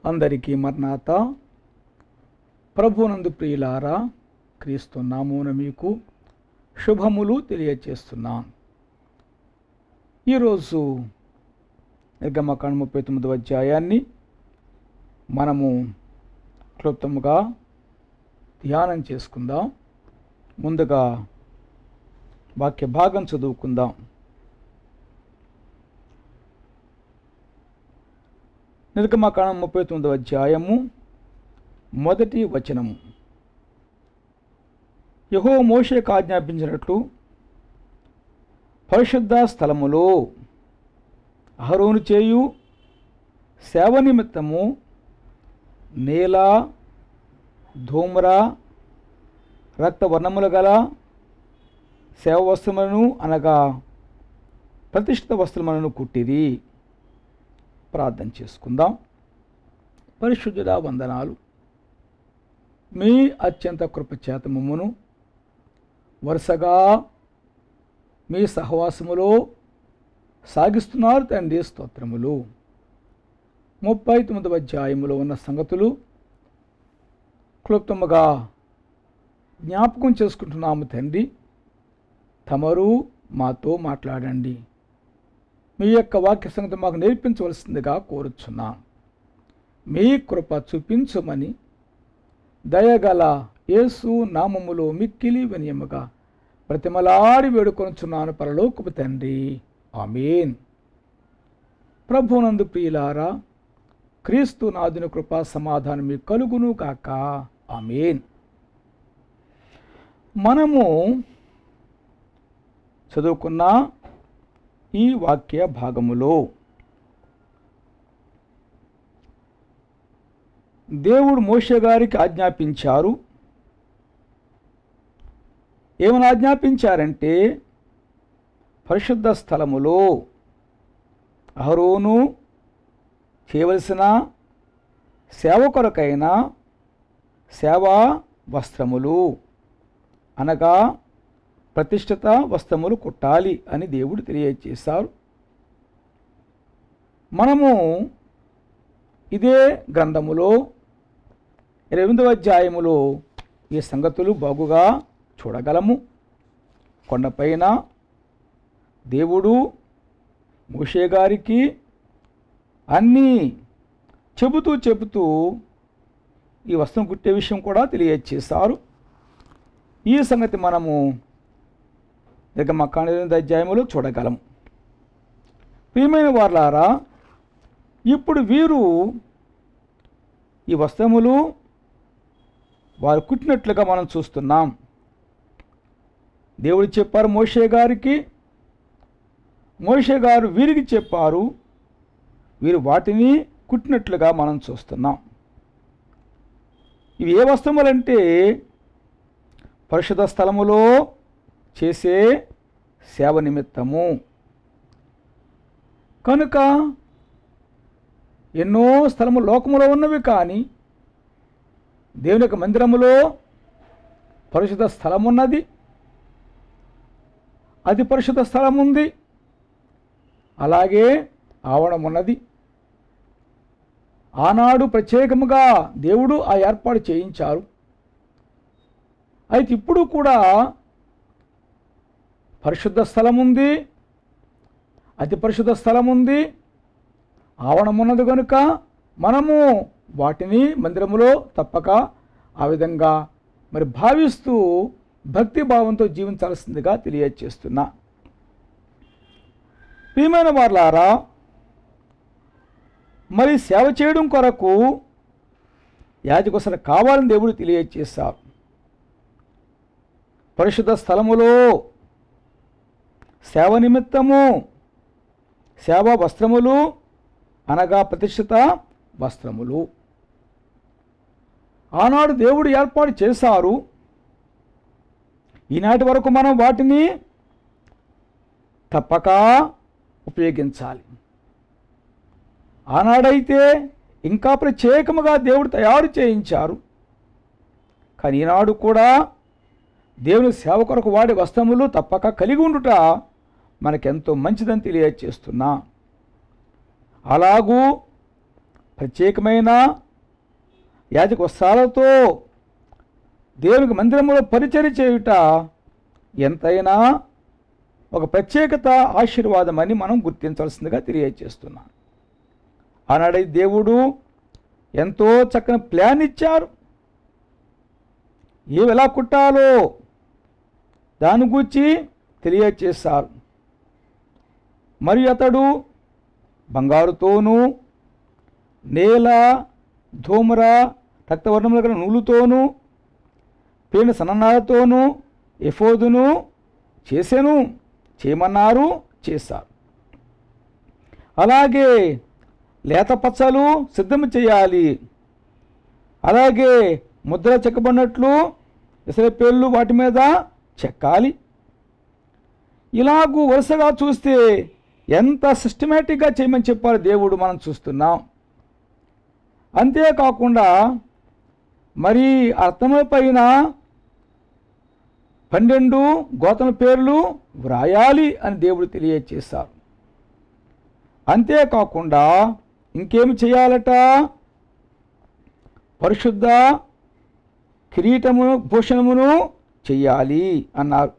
అందరికీ మర్నాత. ప్రభునందు ప్రియులారా, క్రీస్తు నామమున మీకు శుభములు తెలియచేస్తున్నాను. ఈరోజు నిర్గమకాండం 39వ అధ్యాయాన్ని మనము క్లుప్తముగా ధ్యానం చేసుకుందాం. ముందుగా వాక్య భాగం చదువుకుందాం. నిర్గమకాండం 39వ అధ్యాయము మొదటి వచనము. యెహోవా మోషేకు ఆజ్ఞాపించినట్లు పరిశుద్ధ స్థలములో అహరోను చేయు సేవ నిమిత్తము నీల, ధూమ్ర, రక్తవర్ణములు గల సేవ వస్త్రములను అనగా ప్రతిష్ఠిత వస్త్రములను కుట్టిరి. ప్రార్థన చేసుకుందాం. పరిశుద్ధుడా, వందనాలు. మీ అత్యంత కృపచేత మమ్మును వరుసగా మీ సహవాసములో సాగిస్తున్నారు తండ్రి. స్తోత్రములు. 39వ అధ్యాయములో ఉన్న సంగతులు క్లుప్తముగా జ్ఞాపకం చేసుకుంటున్నాము తండ్రి. తమరు మాతో మాట్లాడండి. మీ యొక్క వాక్య సంగతి మాకు నేర్పించవలసిందిగా కోరుచున్నాం. మీ కృప చూపించమని దయగల యేసు నామములో మిక్కిలి వినయముగా ప్రతిమలాడి వేడుకొనుచున్నాను పరలోకపు తండ్రి. ఆమేన్. ప్రభునందు ప్రియులారా, క్రీస్తు నాదుని కృపా సమాధానం మీకు కలుగును కాక. ఆమేన్. మనము చదువుకున్న ఈ వాక్య భాగములో దేవుడు మోషే గారికి ఆజ్ఞాపించారు. ఏమని ఆజ్ఞాపించారంటే, పరిశుద్ధ స్థలములో అహరోను చేయవలసిన సేవ కొరకైన సేవా వస్త్రములు అనగా ప్రతిష్ఠిత వస్త్రములు కుట్టాలి అని దేవుడు తెలియజేశారు. మనము ఇదే గ్రంథములో 28వ అధ్యాయములో ఈ సంగతులు బాగుగా చూడగలము. కొండపైన దేవుడు మోషే గారికి అన్నీ చెబుతూ ఈ వస్త్రం కుట్టే విషయం కూడా తెలియజేశారు. ఈ సంగతి మనము నిర్గమకాండం 8వ అధ్యాయములో చూడగలము. ప్రియమైన వారలారా, ఇప్పుడు వీరు ఈ వస్త్రములు వారు కుట్టినట్లుగా మనం చూస్తున్నాం. దేవుడు చెప్పారు మోషే గారికి, మోషే గారు వీరికి చెప్పారు. వీరు వాటిని కుట్టినట్లుగా మనం చూస్తున్నాం. ఇవి ఏ వస్త్రములంటే పరిశుద్ధ స్థలములో చేసే సేవ నిమిత్తము. కనుక ఎన్నో స్థలములు లోకములో ఉన్నవి, కానీ దేవుని యొక్క మందిరములో పరిశుద్ధ స్థలం ఉన్నది. అది పరిశుద్ధ స్థలం ఉంది, అలాగే ఆవరణం ఉన్నది. ఆనాడు ప్రత్యేకముగా దేవుడు ఆ ఏర్పాటు చేయించారు. అయితే ఇప్పుడు కూడా పరిశుద్ధ స్థలం ఉంది, అతి పరిశుద్ధ స్థలం ఉంది, ఆవరణం ఉన్నది. కనుక మనము వాటిని మందిరములో తప్పక ఆ విధంగా భావిస్తూ భక్తి భావంతో జీవించాల్సిందిగా తెలియజేస్తున్నా. ప్రియమైన వారలారా, మరి సేవ చేయడం కొరకు యాజకుసన కావాలని దేవుడు తెలియజేశారు. పరిశుద్ధ స్థలములో సేవ నిమిత్తము సేవా వస్త్రములు అనగా ప్రతిష్ఠిత వస్త్రములు ఆనాడు దేవుడు ఏర్పాటు చేశారు. ఈనాటి వరకు మనం వాటిని తప్పక ఉపయోగించాలి. ఆనాడైతే ఇంకా ప్రత్యేకముగా దేవుడు తయారు చేయించారు. కానీ ఈనాడు కూడా దేవుని సేవ కొరకు వాడే వస్త్రములు తప్పక కలిగి ఉండుట మనకెంతో మంచిదని తెలియజేస్తున్నా. అలాగూ ప్రత్యేకమైన యాజక వస్త్రాలతో దేవునికి మందిరంలో పరిచర్య చేయుట ఎంతైనా ఒక ప్రత్యేకత, ఆశీర్వాదం అని మనం గుర్తించాల్సిందిగా తెలియజేస్తున్నాను. ఆనాడు దేవుడు ఎంతో చక్కని ప్లాన్ ఇచ్చారు. ఏవి ఎలా కుట్టాలో దాని గురించి తెలియజేశారు. మరియు అతడు బంగారుతోనూ నేల, ధూమ్ర, రక్తవర్ణముల గల నూలుతోనూ పేనిన సన్ననారతోనూ ఎఫోదును చేయమన్నారు, చేశారు. అలాగే లేత పచ్చలు సిద్ధం చేయాలి. అలాగే ముద్ర చెక్కబడినట్లు ఇసరపేళ్ళు వాటి మీద చెక్కాలి. ఇలాగూ వరుసగా చూస్తే ఎంత సిస్టమేటిక్గా చేయమని చెప్పారు దేవుడు, మనం చూస్తున్నాం. అంతేకాకుండా మరి అర్థముల పైన 12 గోత్రముల పేర్లు వ్రాయాలి అని దేవుడు తెలియజేశారు. అంతేకాకుండా ఇంకేమి చేయాలట? పరిశుద్ధ కిరీటమును, భూషణమును చెయ్యాలి అన్నారు.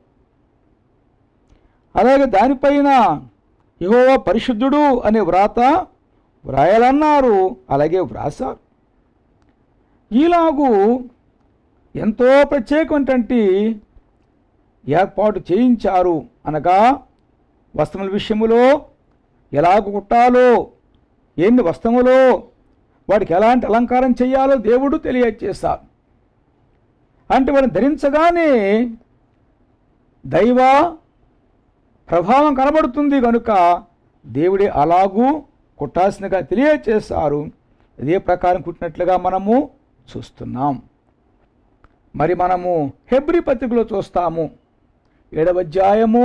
అలాగే దానిపైన యెహోవా పరిశుద్ధుడు అనే వ్రాత వ్రాయాలన్నారు. అలాగే వ్రాసారు. ఇలాగూ ఎంతో ప్రత్యేకమైనటువంటి ఏర్పాటు చేయించారు. అనగా వస్త్రముల విషయములో ఎలాగ కుట్టాలో, ఎన్ని వస్త్రములో వాడికి ఎలాంటి అలంకారం చేయాలో దేవుడు తెలియజేశారు. అంటే వాడిని ధరించగానే దైవ ప్రభావం కనబడుతుంది కనుక దేవుడే అలాగూ కుట్టాల్సిందిగా తెలియజేశారు. ఇదే ప్రకారం కుట్టినట్లుగా మనము చూస్తున్నాం. మరి మనము హెబ్రీ పత్రికలో చూస్తాము. 7వ అధ్యాయము,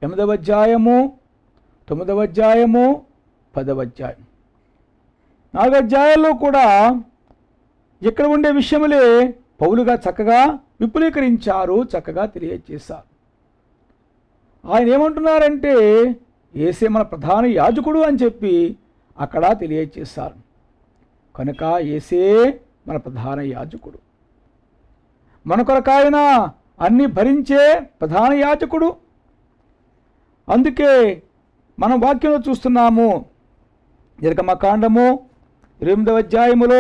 8వ అధ్యాయము, 9వ అధ్యాయము, 10వ అధ్యాయం, 4 అధ్యాయాల్లో కూడా ఇక్కడ ఉండే విషయములే పౌలుగా చక్కగా విపులీకరించారు, చక్కగా తెలియజేశారు. ఆయన ఏమంటున్నారంటే యేసే మన ప్రధాన యాజకుడు అని చెప్పి అక్కడ తెలియజేశారు. కనుక యేసే మన ప్రధాన యాజకుడు, మన కొరకాయన అన్ని భరించే ప్రధాన యాజకుడు. అందుకే మనం వాక్యంలో చూస్తున్నాము. నిర్గమకాండము 8వ అధ్యాయములో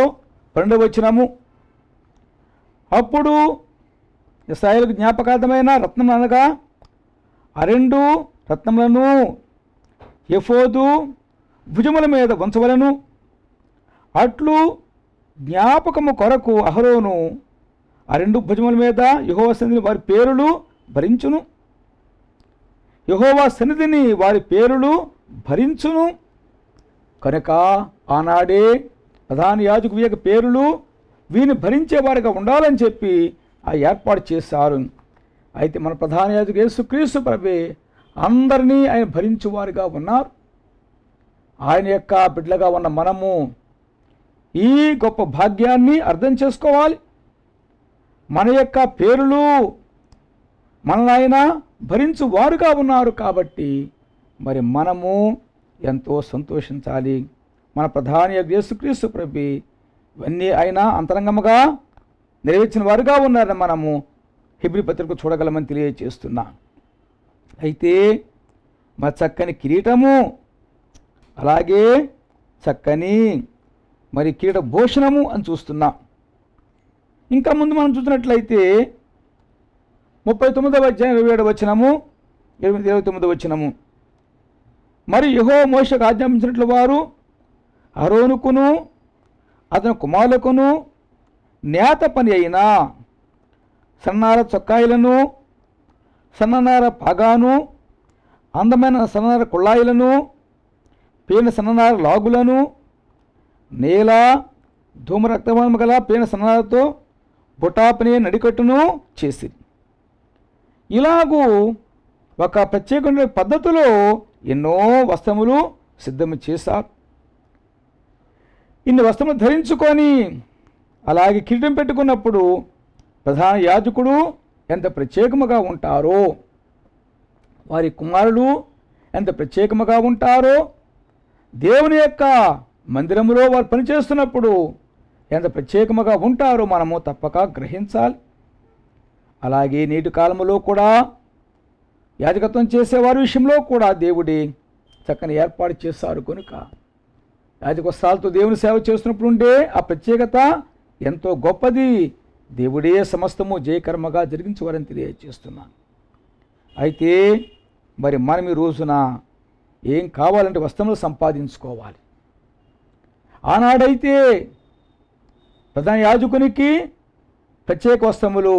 12వ వచనము, అప్పుడు ఇశ్రాయేలుకు జ్ఞాపకార్థమైన రత్నం అనగా ఆ 2 రత్నములను ఎఫోదు భుజముల మీద ఉంచవలను. అట్లు జ్ఞాపకము కొరకు అహరోను ఆ 2 భుజముల మీద యెహోవా సన్నిధిని వారి పేరులు భరించును. యెహోవా సన్నిధిని వారి పేరులు భరించును. కనుక ఆనాడే ప్రధాన యాజకు యొక్క పేరులు వీని భరించేవారిగా ఉండాలని చెప్పి ఆ ఏర్పాటు చేశారు. అయితే మన ప్రధాన యాజకు యేసుక్రీస్తు ప్రభువే అందరినీ ఆయన భరించేవారిగా ఉన్నారు. ఆయన యొక్క బిడ్డలుగా ఉన్న మనము ఈ గొప్ప భాగ్యాన్ని అర్థం చేసుకోవాలి. మన యొక్క పేరులు మనల్ని ఆయన భరించువారుగా ఉన్నారు కాబట్టి మరి మనము ఎంతో సంతోషించాలి. మన ప్రధాన యాజకు యేసుక్రీస్తు ప్రభువే ఇవన్నీ ఆయన అంతరంగముగా నెరవేర్చిన వారుగా ఉన్నారని మనము హెబ్రీ పత్రిక చూడగలమని తెలియజేస్తున్నా. అయితే మా చక్కని కిరీటము, అలాగే చక్కని మరి కిరీట భూషణము అని చూస్తున్నాం. ఇంకా ముందు మనం చూసినట్లయితే 39వ అధ్యాయం 27వ వచనము, 29వ వచనము, మరి యెహోవా మోషేకు ఆజ్ఞాపించినట్లు వారు అహరోనుకును అతని కుమారులకును నేత పని అయిన సన్ననార చొక్కాయిలను, సన్ననార పాగాను, అందమైన సన్ననార కుళ్ళాయిలను, పేన సన్ననార లాగులను, నేల, ధూమ రక్తవర్ణము గల పేన సన్ననారతో బుటాపనే నడికట్టును చేసి ఇలాగూ ఒక ప్రత్యేకమైన పద్ధతిలో ఎన్నో వస్త్రములు సిద్ధం చేశారు. ఇన్ని వస్త్రములు ధరించుకొని అలాగే కిరీటం పెట్టుకున్నప్పుడు ప్రధాన యాజకుడు ఎంత ప్రత్యేకముగా ఉంటారో, వారి కుమారులు ఎంత ప్రత్యేకముగా ఉంటారో, దేవుని యొక్క మందిరంలో వారు పనిచేస్తున్నప్పుడు ఎంత ప్రత్యేకముగా ఉంటారో మనము తప్పక గ్రహించాలి. అలాగే నేటి కాలంలో కూడా యాజకత్వం చేసేవారి విషయంలో కూడా దేవుడి చక్కని ఏర్పాటు చేశారు కనుక యాజక వస్త్రాలతో దేవుని సేవ చేస్తున్నప్పుడు ఉండే ఆ ప్రత్యేకత ఎంతో గొప్పది. దేవుడే సమస్తము జయకర్మగా జరిగించవారని తెలియజేస్తున్నాను. అయితే మరి మనం ఈ రోజున ఏం కావాలంటే వస్త్రములు సంపాదించుకోవాలి. ఆనాడైతే ప్రధాన యాజకునికి ప్రత్యేక వస్త్రములు,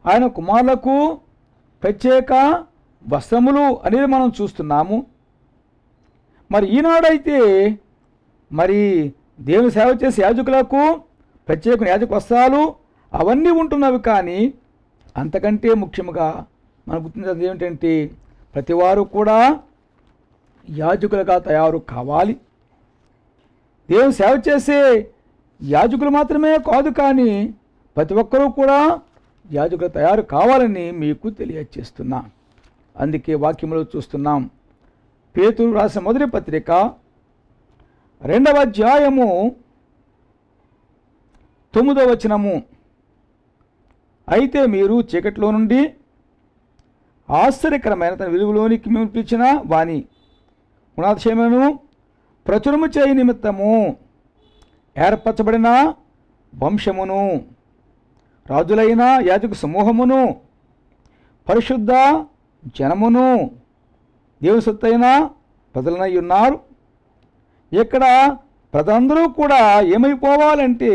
ఆయన కుమారులకు ప్రత్యేక వస్త్రములు అనేది మనం చూస్తున్నాము. మరి ఈనాడైతే మరి దేవుని సేవ చేసే యాజకులకు ప్రత్యేక యాజక వస్త్రాలు అవన్నీ ఉంటున్నవి. కానీ అంతకంటే ముఖ్యంగా మనం గుర్తించేది ఏమిటంటే ప్రతివారు కూడా యాజకులుగా తయారు కావాలి. దేవుని సేవ చేసే యాజకులు మాత్రమే కాదు, కానీ ప్రతి ఒక్కరూ కూడా యాజకులు తయారు కావాలని మీకు తెలియజేస్తున్నా. అందుకే వాక్యంలో చూస్తున్నాం. పేతురు రాసిన మొదటి పత్రిక 2వ అధ్యాయము 9వ వచనము. అయితే మీరు చీకటిలో నుండి ఆశ్చర్యకరమైన తన వెలుగులోనికి మేము పిలిచిన వాని గుణాతిశయములను ప్రచురము చేయ నిమిత్తము ఏర్పరచబడిన వంశమును, రాజులైన యాజక సమూహమును, పరిశుద్ధ జనమును, దేవుని సొత్తైన ప్రజలనై ఉన్నారు. ఇక్కడ ప్రజలందరూ కూడా ఏమైపోవాలంటే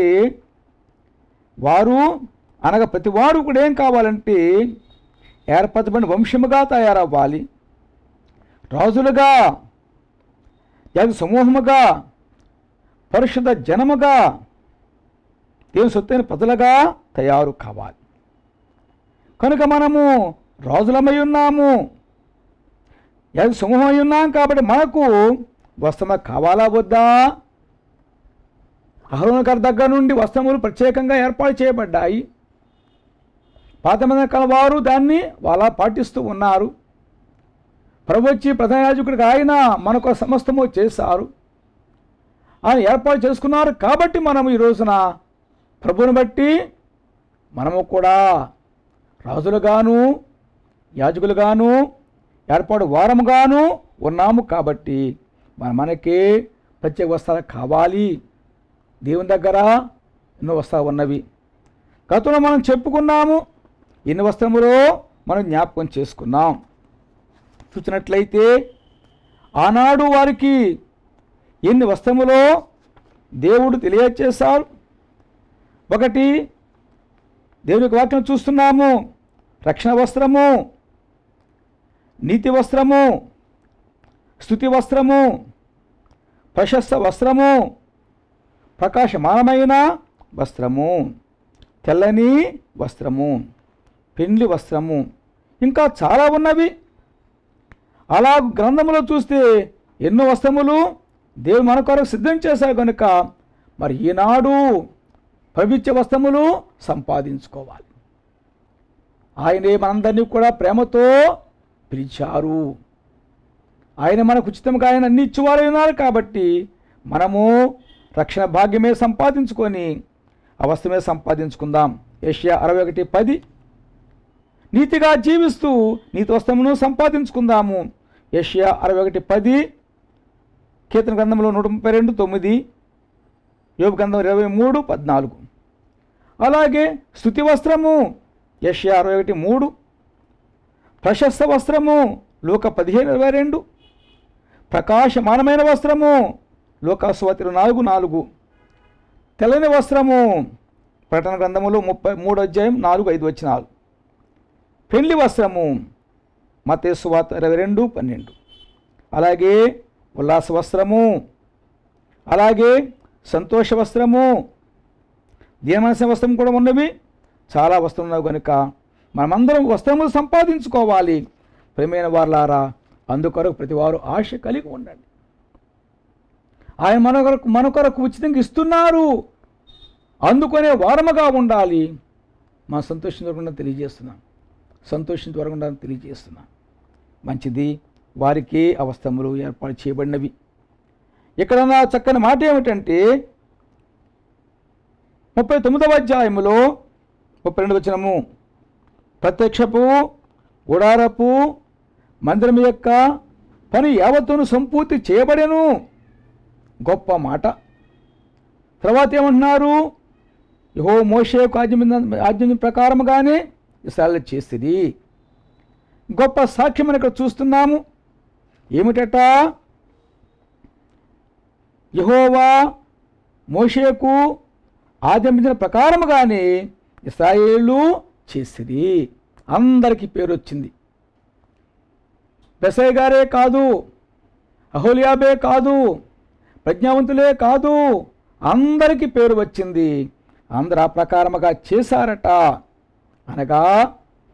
వారు అనగా ప్రతివారు కూడా ఏం కావాలంటే ఏర్పరచబడిన వంశముగా తయారవ్వాలి, రాజులుగా, యాజక సమూహముగా, పరిశుద్ధ జనముగా, దేవుని సొత్తైన ప్రజలుగా తయారు కావాలి. కనుక మనము రాజులమై ఉన్నాము, యాజక సమూహమై ఉన్నాం. కాబట్టి మనకు వస్త్రము కావాలా వద్దా? అహరోను గారి దగ్గర నుండి వస్త్రములు ప్రత్యేకంగా ఏర్పాటు చేయబడ్డాయి. పాత నిబంధన కాలం వారు దాన్ని అలా పాటిస్తూ ఉన్నారు. ప్రభు వచ్చి ప్రధాన యాజకుడికి ఆయన మనకు సమస్తము చేశారు, ఆయన ఏర్పాటు చేసుకున్నారు. కాబట్టి మనము ఈ రోజున ప్రభువుని బట్టి మనము కూడా రాజులుగాను యాజకులుగాను ఏర్పాటు వారముగాను ఉన్నాము. కాబట్టి మనకి ప్రత్యేక వస్త్రాలు కావాలి. దేవుని దగ్గర ఎన్నో వస్త్రాలు ఉన్నవి. గతంలో మనం చెప్పుకున్నాము, ఎన్ని వస్త్రములో మనం జ్ఞాపకం చేసుకున్నాం. చూసినట్లయితే ఆనాడు వారికి ఎన్ని వస్త్రములో దేవుడు తెలియచేశారు. ఒకటి దేవునికి వాక్యం చూస్తున్నాము, రక్షణ వస్త్రము, నీతి వస్త్రము, స్తుతి వస్త్రము, ప్రశస్త వస్త్రము, ప్రకాశమానమైన వస్త్రము, తెల్లని వస్త్రము, పెండ్లి వస్త్రము, ఇంకా చాలా ఉన్నవి. అలా గ్రంథములో చూస్తే ఎన్నో వస్త్రములు దేవుడు మన కొరకు సిద్ధం చేశారు. కనుక మరి ఈనాడు పవిత్ర వస్త్రములు సంపాదించుకోవాలి. ఆయనే మనందరినీ కూడా ప్రేమతో పిలిచారు. ఆయన మనకు ఉచితంగా ఆయన అన్ని ఇచ్చేవారు ఉన్నారు. కాబట్టి మనము రక్షణ భాగ్యమే సంపాదించుకొని ఆ వస్త్రమే సంపాదించుకుందాం. యెషయా 61:10 నీతిగా జీవిస్తూ నీతి వస్త్రమును సంపాదించుకుందాము. యెషయా 61:10, కీర్తన గ్రంథంలో 132:9, యోబు గ్రంథం 23:14. అలాగే స్తుతి వస్త్రము యెషయా 61:3, ప్రశస్త వస్త్రము లూకా 15:22, ప్రకాశమానమైన వస్త్రము లూకా సువార్త 24:4, తెల్లని వస్త్రము ప్రకటన గ్రంథములో 33:4-5 వచనాలు, పెండ్లి వస్త్రము మత్తయి సువార్త 22:12, అలాగే ఉల్లాస వస్త్రము, అలాగే సంతోష వస్త్రము, దీనమనస్సు వస్త్రం కూడా ఉన్నవి. చాలా వస్త్రం ఉన్నవి. కనుక మనమందరం వస్త్రములు సంపాదించుకోవాలి. ప్రియమైన వారలారా, అందుకొరకు ప్రతివారు ఆశ కలిగి ఉండండి. ఆయన మన కొరకు ఉచితంగా ఇస్తున్నారు. అందుకునే వారముగా ఉండాలి. మా సంతోషించకుండా తెలియజేస్తున్నాం. సంతోషించకుండా తెలియజేస్తున్నాం. మంచిది. వారికి ఆ వస్త్రములు ఏర్పాటు చేయబడినవి. ఇక్కడ నా చక్కని మాట ఏమిటంటే 39వ అధ్యాయములో 32 వచనము, ప్రత్యక్షపు గుడారపు మందిరం యొక్క పని యావత్తును సంపూర్తి చేయబడెను. గొప్ప మాట. తర్వాత ఏమంటున్నారు? యెహోవా మోషేకు ఆజ్ఞ ప్రకారముగానే ఇశ్రాయేలు చేసిరి. గొప్ప సాక్ష్యం ఇక్కడ చూస్తున్నాము. ఏమిటట? యెహోవా మోషేకు ఆజ్ఞాపించిన ప్రకారముగానే ఇశ్రాయేలు చేసిరి. అందరికీ పేరు వచ్చింది. బెసయ్య గారే కాదు, అహోలియాబే కాదు, ప్రజ్ఞావంతులే కాదు, అందరికీ పేరు వచ్చింది. అందరూ ఆ ప్రకారముగా చేశారట. అనగా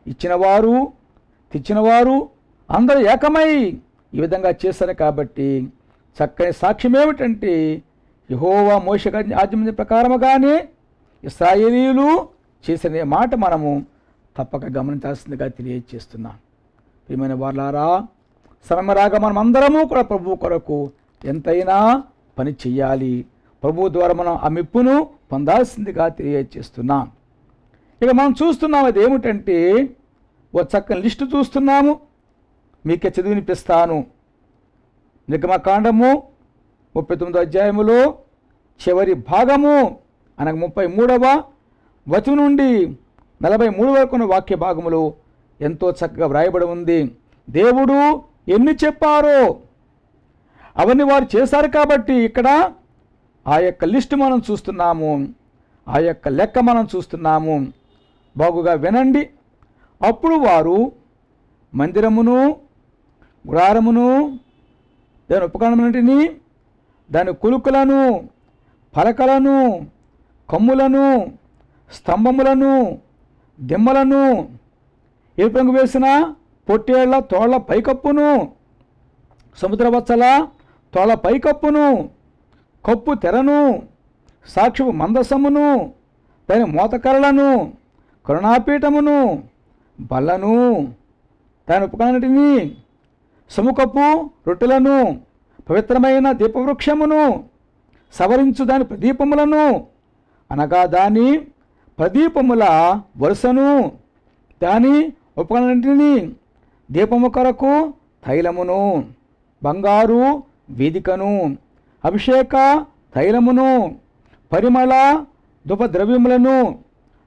ఇచ్చినవారు తెచ్చినవారు అందరూ ఏకమై ఈ విధంగా చేశారు. కాబట్టి చక్కని సాక్ష్యం ఏమిటంటే యెహోవా మోషేకు ఆజ్ఞాపించిన ప్రకారముగానే ఇశ్రాయేలీయులు చేసిన మాట మనము తప్పక గమనించాల్సిందిగా తెలియజేస్తున్నాం. ప్రియమైన వారలారా, సమయరాగా మనం అందరము కూడా ప్రభువు కొరకు ఎంతైనా పని చెయ్యాలి. ప్రభువు ద్వారా మనం ఆ మెప్పును పొందాల్సిందిగా తెలియజేస్తున్నాం. ఇక మనం చూస్తున్నాం అది ఏమిటంటే ఓ చక్కని లిస్టు చూస్తున్నాము. మీకే చదివి వినిపిస్తాను. నిర్గమకాండము 39వ అధ్యాయములో చివరి భాగము అనగా 33వ వచనం నుండి 43 వరకు ఉన్న వాక్య భాగములో ఎంతో చక్కగా వ్రాయబడి ఉంది. దేవుడు ఎన్ని చెప్పారో అవన్నీ వారు చేశారు. కాబట్టి ఇక్కడ ఆ యొక్క లిస్టు మనం చూస్తున్నాము, ఆ యొక్క లెక్క మనం చూస్తున్నాము. బాగుగా వినండి. అప్పుడు వారు మందిరమును గుడారమును దాని ఉపకరణములన్నిటినీ దాని కులుకులను పలకలను కమ్ములను స్తంభములను దిమ్మలను ఎరుపు రంగు వేసిన పొట్టేళ్ల తోళ్ల పైకప్పును సముద్రవత్సల తోళ్ల పైకప్పును కప్పు తెరను సాక్షిపు మందసమును దాని మోతకర్రలను కరుణాపీఠమును బల్లను దాని ఉపకరణటిని సముఖపు రొట్టెలను పవిత్రమైన దీపవృక్షమును సవరించు దాని ప్రదీపములను అనగా దాని ప్రదీపముల వరుసను దాని ఉపకరణటిని దీపము కొరకు తైలమును బంగారు వేదికను అభిషేక తైలమును పరిమళ ధూపద్రవ్యములను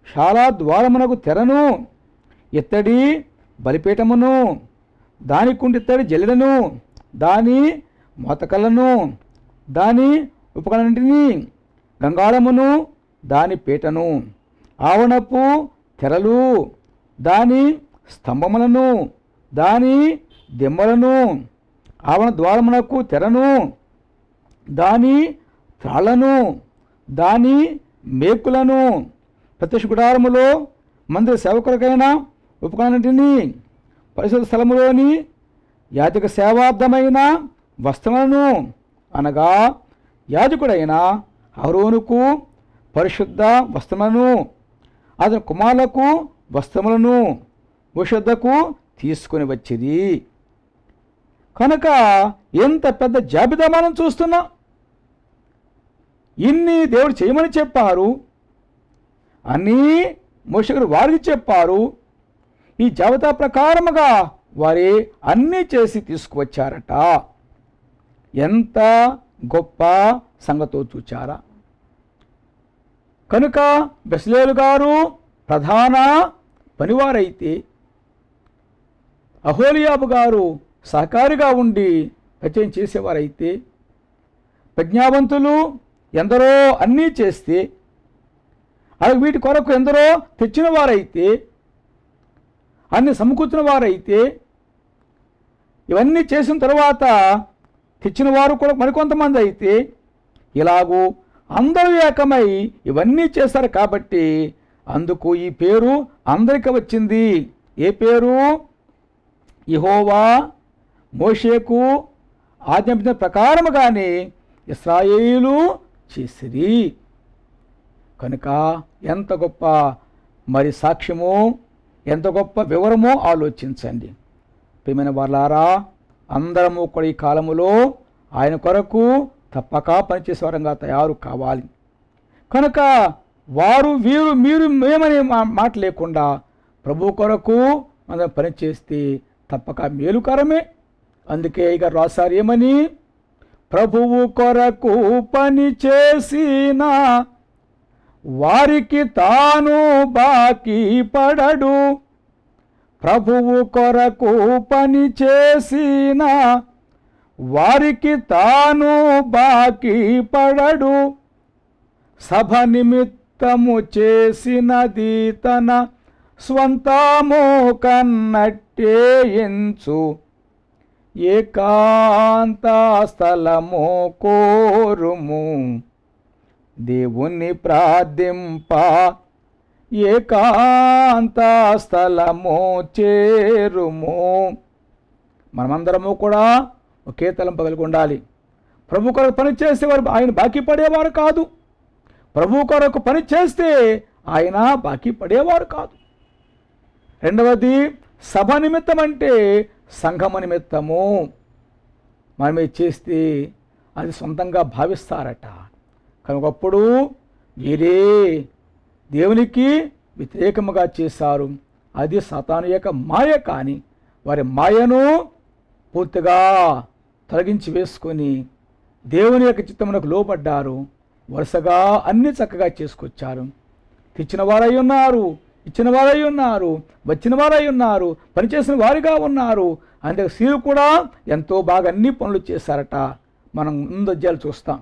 శాలా ద్వారమునకు తెరను ఇత్తడి బలిపీఠమును దాని కుండిత్తడి జల్లెడను దాని మోతకలను దాని ఉపకరణంటిని గంగాళమును దాని పీటను ఆవణపు తెరలు దాని స్తంభములను దాని దిమ్మలను ఆవణ ద్వారమునకు తెరను దాని త్రాళ్లను దాని మేకులను ప్రత్యక్ష గుడారములో మందిర సేవకులకైన ఉపకరణంటిని పరిశుద్ధ స్థలములోని యాజక సేవార్థమైన వస్త్రములను అనగా యాజకుడైన అహరోనుకు పరిశుద్ధ వస్త్రములను అతని కుమారులకు వస్త్రములను భూషుద్ధకు తీసుకొని వచ్చింది. కనుక ఎంత పెద్ద జాబితా మనం చూస్తున్నాం. ఇన్ని దేవుడు చేయమని చెప్పారు, అన్నీ మోషే వారికి చెప్పారు. ఈ జాబితా ప్రకారముగా వారే అన్నీ చేసి తీసుకువచ్చారట. ఎంత గొప్ప సంగతో చూచారా. కనుక బెసలేలు గారు ప్రధాన పనివారైతే అహోలియాబు గారు సహకారిగా ఉండి రచన చేసేవారైతే ప్రజ్ఞావంతులు ఎందరో అన్నీ చేస్తే అలాగే వీటి కొరకు ఎందరో తెచ్చిన వారైతే అన్ని సమకూర్చిన వారైతే ఇవన్నీ చేసిన తర్వాత తెచ్చిన వారు కూడా మరికొంతమంది అయితే ఇలాగూ అందరూ ఏకమై ఇవన్నీ చేశారు. కాబట్టి అందుకు ఈ పేరు అందరికీ వచ్చింది. ఏ పేరు? యెహోవా మోషేకు ఆజ్ఞాపించిన ప్రకారముగానే ఇశ్రాయేలు చేసిరి. కనుక ఎంత గొప్ప మరి సాక్ష్యమో, ఎంత గొప్ప వివరమో ఆలోచించండి. ప్రియమైన వారలారా, అందరము కూడా ఈ కాలములో ఆయన కొరకు తప్పక పనిచేసే వారంగా తయారు కావాలి. కనుక వారు వీరు మీరు మేమనే మాట లేకుండా ప్రభు కొరకు మనం పనిచేస్తే తప్పక మేలుకరమే. అందుకే ఇక రాశారు ఏమని, ప్రభువు కొరకు పని చేసిన వారికి తాను బాకీ పడడు. ప్రభువు కొరకు పని చేసిన వారికి తాను బాకీ పడడు. సభ నిమిత్తము చేసినది తన స్వంతము కన్నట్టే ఎంచు. ఏకాంత స్థలము కోరుము, దేవుని ప్రార్థింప ఏకాంత స్థలము చేరుము. మనమందరము కూడా ఒకే తలంపు కలిగి ఉండాలి. ప్రభు కొరకు పని చేసేవారు ఆయన బాకీ పడేవారు కాదు. ప్రభు కొరకు పని చేస్తే ఆయన బాకీ పడేవారు కాదు. రెండవది, సభ నిమిత్తం అంటే సంఘము నిమిత్తము మనమే చేస్తే అది సొంతంగా భావిస్తారట. కనుకప్పుడు వీరే దేవునికి వ్యతిరేకముగా చేశారు. అది సాతాను యొక్క మాయ. కానీ వారి మాయను పూర్తిగా తొలగించి వేసుకొని దేవుని యొక్క చిత్తమునకు లోబడ్డారు. వరుసగా అన్ని చక్కగా చేసుకొచ్చారు. తెచ్చిన వారై ఉన్నారు, ఇచ్చిన వారై ఉన్నారు, వచ్చిన వారై ఉన్నారు, పనిచేసిన వారిగా ఉన్నారు. అందుకే స్త్రీలు కూడా ఎంతో బాగా అన్ని పనులు చేశారట. మనం ముందు అధ్యాయాలు చూస్తాం.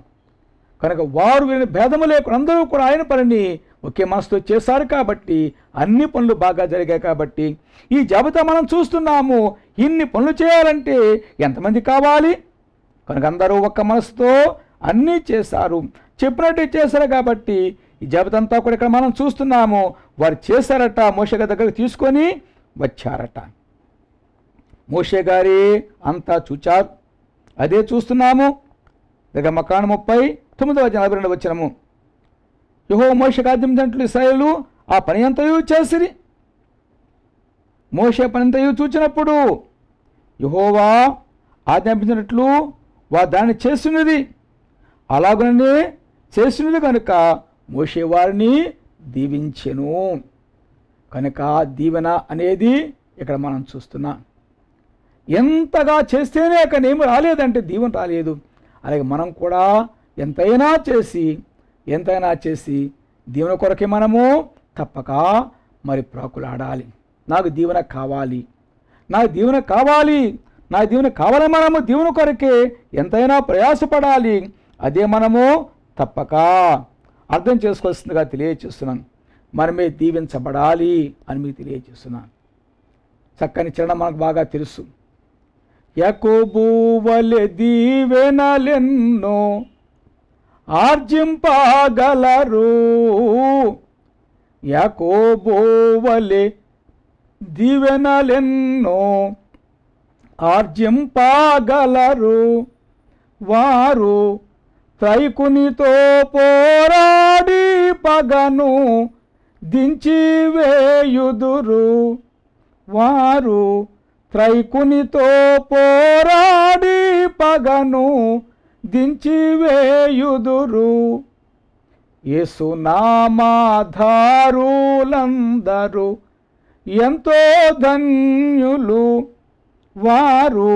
కనుక వారు వీరిని భేదము లేకుండా అందరూ కూడా ఆయన పనిని ఒకే మనసుతో చేశారు. కాబట్టి అన్ని పనులు బాగా జరిగాయి. కాబట్టి ఈ జాబితా మనం చూస్తున్నాము. ఇన్ని పనులు చేయాలంటే ఎంతమంది కావాలి? కనుక అందరూ ఒక్క మనసుతో అన్నీ చేశారు, చెప్పినట్టే చేశారు. కాబట్టి ఈ జాబితా అంతా కూడా ఇక్కడ మనం చూస్తున్నాము. వారు చేశారట, మోషే గారి దగ్గరకు తీసుకొని వచ్చారట. మోషే గారి అంతా చూచారు. అదే చూస్తున్నాము. నిర్గమకాండం 39:42 వచనము. యెహోవా మోషేకు ఆజ్ఞాపించినట్లు ఇశ్రాయేలు ఆ పని అంతయు చేసిరి. మోషే పని అంతయు చూచినప్పుడు యెహోవా ఆజ్ఞాపించినట్లు వారు దాన్ని చేస్తున్నది. అలాగనే చేస్తున్నది కనుక మోషే వారిని దీవించెను. కనుక దీవెన అనేది ఇక్కడ మనం చూస్తున్నాం. ఎంతగా చేస్తేనే అక్కడ ఏమి రాలేదంటే దీవెన రాలేదు. అలాగే మనం కూడా ఎంతైనా చేసి దీవెన కొరకే మనము తప్పక మరి ప్రాకులాడాలి. నాకు దీవెన కావాలి, నాకు దీవెన కావాలి, నాకు దీవెన కావాలని మనము దీవెన కొరకే ఎంతైనా ప్రయాసపడాలి. అదే మనము తప్పక అర్థం చేసుకోవాల్సిందిగా తెలియజేస్తున్నాను. మనమే దీవించబడాలి అని మీకు తెలియజేస్తున్నాను. చక్కని చరణం మనకు బాగా తెలుసు. యాకోబు వలె దీవెనలెన్నో ఆర్జింపగలరు. యాకోబు వలె దీవెనలెన్నో ఆర్జింపగలరు. వారు త్రైకునితో పోరాడి పగను దించివేయుదురు. వారు త్రైకునితో పోరాడి పగను దించివేయుదురు. యేసునామధారులందరూ ఎంతో ధన్యులు. వారు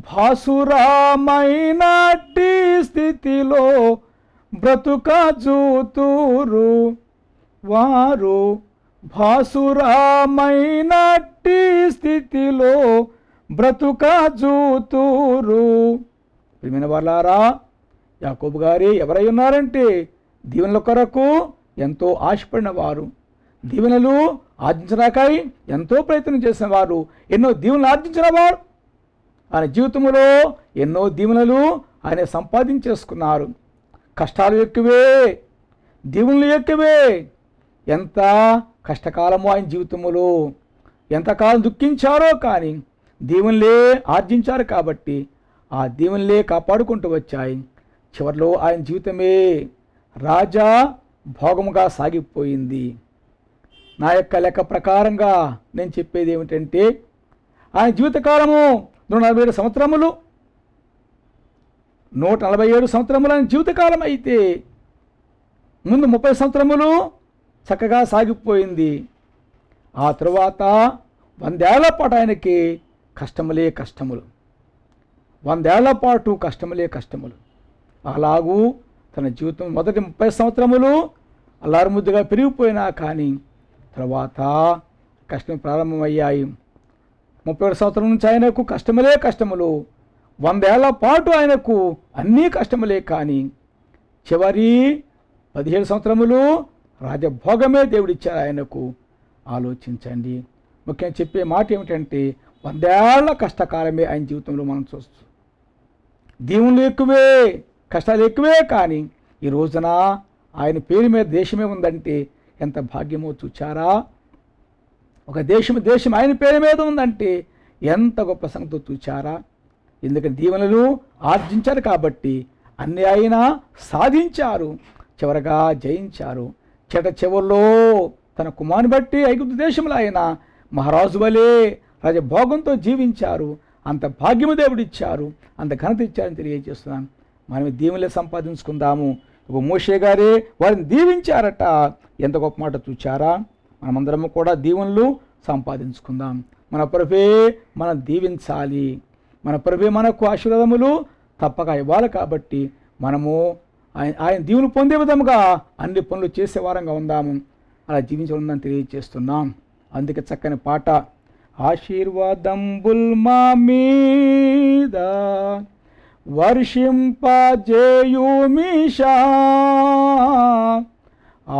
భాసురామైనట్టి స్థితిలో బ్రతుకజూతురు. వారు భాసురామైనట్టి స్థితిలో బ్రతుకజూతురు. ప్రియమైన వాళ్ళారా, యాకోబు గారి ఎవరై ఉన్నారంటే దీవెనల కొరకు ఎంతో ఆశపడిన వారు, దీవెనలు ఆర్జించడాకై ఎంతో ప్రయత్నం చేసిన వారు, ఎన్నో దీవెనలు ఆర్జించిన వారు. ఆయన జీవితంలో ఎన్నో దీవెనలు ఆయన సంపాదించేసుకున్నారు. కష్టాలు ఎక్కువే, దీవెనలు ఎక్కువే. ఎంత కష్టకాలమో ఆయన జీవితంలో ఎంతకాలం దుఃఖించారో కానీ దీవెనలే ఆర్జించారు. కాబట్టి ఆ దీవెనలే కాపాడుకుంటూ వచ్చాయి. చివరిలో ఆయన జీవితమే రాజా భోగముగా సాగిపోయింది. నా యొక్క లెక్క ప్రకారంగా నేను చెప్పేది ఏమిటంటే ఆయన జీవితకాలము 147 సంవత్సరములు. 147 సంవత్సరముల జీవితకాలం అయితే ముందు 30 సంవత్సరములు చక్కగా సాగిపోయింది. ఆ తరువాత 100 ఏళ్ల పాటు ఆయనకి కష్టములే కష్టములు, 100 ఏళ్ల పాటు కష్టములే కష్టములు. అలాగూ తన జీవితం మొదటి 30 సంవత్సరములు అల్లారుముద్దుగా పెరిగిపోయినా కానీ తర్వాత కష్టం ప్రారంభమయ్యాయి. 31 సంవత్సరం నుంచి ఆయనకు కష్టములే కష్టములు, 100 ఏళ్ల పాటు ఆయనకు అన్నీ కష్టములే. కానీ చివరి 17 సంవత్సరములు రాజభోగమే దేవుడిచ్చారు ఆయనకు. ఆలోచించండి. ముఖ్యంగా చెప్పే మాట ఏమిటంటే 100 ఏళ్ల కష్టకాలమే ఆయన జీవితంలో మనం చూస్తాం. దీవులు ఎక్కువే, కష్టాలు ఎక్కువే. కానీ ఈ రోజున ఆయన పేరు మీద దేశమే ఉందంటే ఎంత భాగ్యమో చూచారా? ఒక దేశం ఆయన పేరు మీద ఉందంటే ఎంత గొప్ప సంగతో చూచారా? ఎందుకంటే దీవెనలు ఆర్జించారు కాబట్టి అన్ని ఆయన సాధించారు, చివరగా జయించారు. చివరిలో తన కుమారుని బట్టి ఐగుప్తు దేశంలో ఆయన మహారాజు వలె రాజభోగంతో జీవించారు. అంత భాగ్యము దేవుడిచ్చారు, అంత ఘనత ఇచ్చారని తెలియజేస్తున్నాను. మనం దీవెనలే సంపాదించుకుందాము. ఒక మోషే గారే వారిని దీవించారట. ఎంత గొప్ప మాట చూచారా? మనమందరము కూడా దీవెనలు సంపాదించుకుందాం. మన ప్రభువే మనం దీవించాలి. మన ప్రభువే మనకు ఆశీర్వాదములు తప్పక ఇవ్వాలి. కాబట్టి మనము ఆయన దీవెన పొందే విధముగా అన్ని పనులు చేసే వారంగా ఉందాము. అలా జీవించాలని తెలియజేస్తున్నాం. అందుకే చక్కని పాట, ఆశీర్వాదంబుల్ మా మీద వర్షింపజేయుమిషా,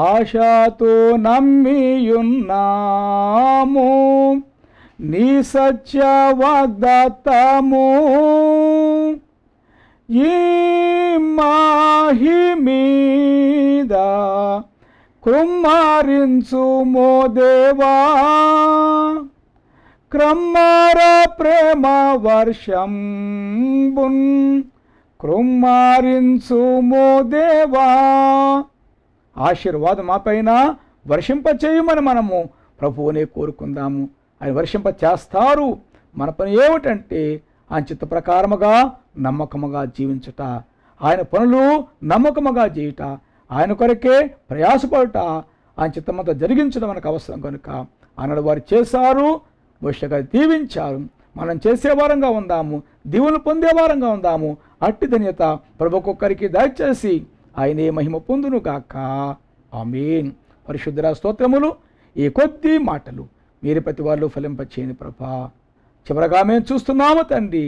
ఆశతో నమ్మియున్నాము నీ సత్య వాగ్దాతము. ఈ మాహి మీద కృమ్మరించుమో దేవా, క్రమ్మర ప్రేమ వర్షంబున్ కృమ్మరించుమో దేవా. ఆశీర్వాదం మా పైన వర్షింపచేయమని మనము ప్రభువునే కోరుకుందాము. ఆయన వర్షింప చేస్తారు. మన పని ఏమిటంటే ఆయన చిత్త ప్రకారముగా నమ్మకముగా జీవించుట, ఆయన పనులు నమ్మకముగా చేయుట, ఆయన కొరకే ప్రయాసపడుట, ఆయన చిత్తమంతా జరిగించడం మనకు అవసరం కనుక ఆనాడు వారు చేశారు, మోషే గారు దీవించారు. మనం చేసేవారంగా ఉందాము, దీవులు పొందేవారంగా ఉందాము. అట్టి ధన్యత ప్రభుకొక్కరికి దయచేసి ఆయనే మహిమ పొందును గాక. ఆమేన్. పరిశుద్ధ స్తోత్రములు. ఈ కొద్ది మాటలు మీరు ప్రతి వాళ్ళు ఫలింపచేయని ప్రభా. చివరగా మేము చూస్తున్నాము తండ్రి,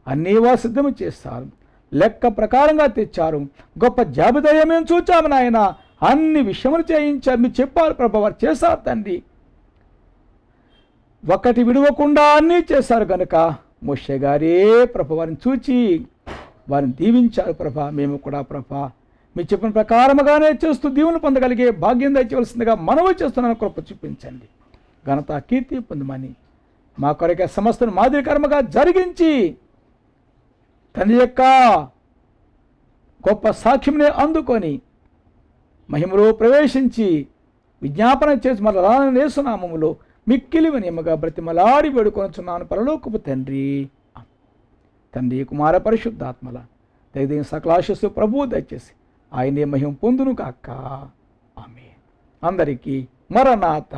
అన్నీ వారు సిద్ధము చేస్తారు, లెక్క ప్రకారంగా తెచ్చారు. గొప్ప జాబితా మేము చూచాము నాయన. అన్ని విషయములు చేయించారు, మీరు చెప్పారు ప్రభా. వారు చేశారు తండ్రి, ఒకటి విడవకుండా అన్నీ చేశారు కనుక మోషే గారే ప్రభా వారిని చూచి వారిని దీవించారు ప్రభా. మేము కూడా ప్రభా మీరు చెప్పిన ప్రకారముగానే చేస్తూ దీవులు పొందగలిగే భాగ్యం దయచేయవలసిందిగా మనవి చేస్తున్నాను. కృప చూపించండి. ఘనత కీర్తి పొందమని మా కొరకే సమస్తను మాదిరికరముగా జరిగించి తండ్రి యొక్క గొప్ప సాక్ష్యంని అందుకొని మహిమలో ప్రవేశించి విజ్ఞాపన చేసి మన యేసునామములో మిక్కిలి వినయముగా బ్రతిమలాడి వేడుకొనుచున్నాను పరలోకపు తండ్రి. తండ్రి, కుమార, పరిశుద్ధాత్మల దయదైన సకల ఆశీస్సు ప్రభువు దయచేసి ఆయనే మహిమ పొందును కాక. ఆమేన్. అందరికీ మరణాత.